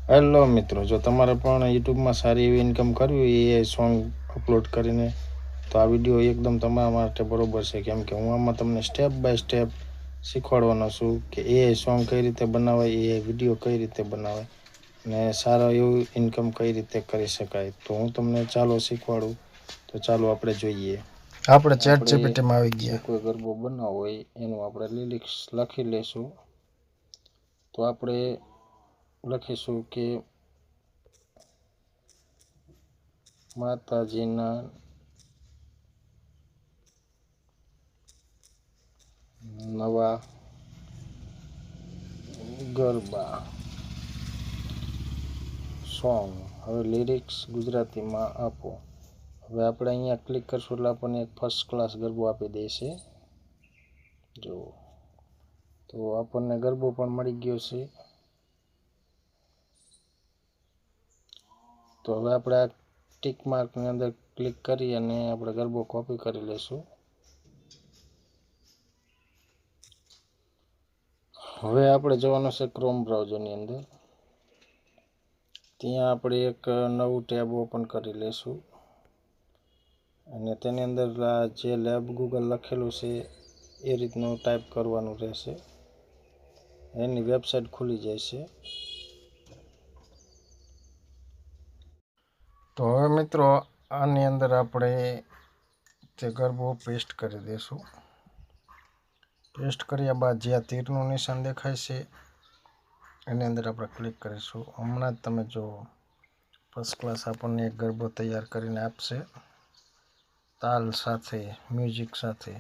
Hello મિત્રો, જો તમારે પણ યુટ્યુબમાં સારી એવી ઇન્કમ કરવી એ સોંગ અપલોડ કરીને તો આ વિડીયો એકદમ તમારા માટે બરોબર છે, કેમ કે હું આમાં તમને સ્ટેપ બાય સ્ટેપ શીખવાડવાનો છું કે એ સોંગ કઈ રીતે બનાવાય, એ વિડીયો કઈ રીતે બનાવાય ને સારા એવું ઇન્કમ કઈ રીતે કરી શકાય. તો હું તમને ચાલો શીખવાડું. તો ચાલો આપણે જોઈએ. આપણે ચેટ જીપીટીમાં આવી જે ગયા. કોઈ ગરબો બનાવવો હોય એનું આપણે લિરિક્સ લખી લેશું. તો આપણે લખીશું કે માતાજીના નવા ગરબા સોંગ. હવે લિરિક્સ ગુજરાતીમાં આપો. હવે આપણે અહીંયા ક્લિક કરશું એટલે આપણને એક ફર્સ્ટ ક્લાસ ગરબો આપી દેશે. જો તો આપણને ગરબો પણ મળી ગયો છે. તો હવે આપણે આ ટિક માર્કની અંદર ક્લિક કરી અને આપણે ગરબો કોપી કરી લઈશું. હવે આપણે જવાનું છે ક્રોમ બ્રાઉઝરની અંદર. ત્યાં આપણે એક નવું ટેબ ઓપન કરી લઈશું અને તેની અંદર જે લેબ ગૂગલ લખેલું છે એ રીતનું ટાઈપ કરવાનું રહેશે. એની વેબસાઇટ ખુલી જાય છે. તો હવે મિત્રો આની અંદર આપણે તે ગરબો પેસ્ટ કરી દઈશું. પેસ્ટ કર્યા બાદ જે આ તીરનું નિશાન દેખાય છે એની અંદર આપણે ક્લિક કરીશું. હમણાં જ તમે જો ફર્સ્ટ ક્લાસ આપણને એક ગરબો તૈયાર કરીને આપશે, તાલ સાથે, મ્યુઝિક સાથે.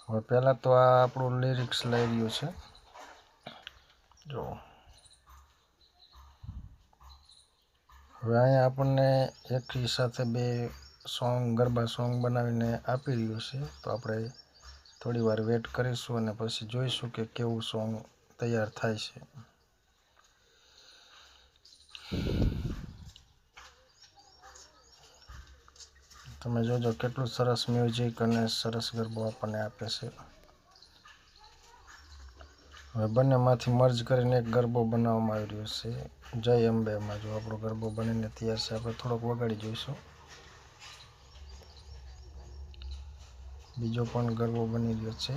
હવે પહેલાં તો આ આપણું લિરિક્સ લઈ રહ્યું છે. જો હવે અહીંયા આપણને એકી સાથે બે ગરબા સોંગ બનાવીને આપી રહ્યું છે. તો આપણે થોડી વાર વેટ કરીશું અને પછી જોઈશું કે કેવું સોંગ તૈયાર થાય છે. તમે જોજો કેટલું સરસ મ્યુઝિક અને સરસ ગરબો આપણને આપે છે. હવે બંનેમાંથી મર્જ કરીને એક ગરબો બનાવવામાં આવી રહ્યો છે. જય અંબેમાં જો આપણો ગરબો બનીને તૈયાર છે. આપણે થોડોક વગાડી જોઈશું. બીજો પણ ગરબો બની રહ્યો છે.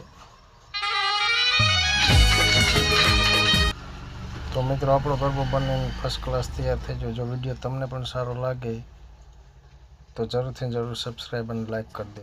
તો મિત્રો આપણો ગરબો બનીને ફર્સ્ટ ક્લાસ તૈયાર થઈ ગયો. જો વિડીયો તમને પણ સારો લાગે તો જરૂરથી જરૂર સબસ્ક્રાઈબ અને લાઈક કરી દેજો.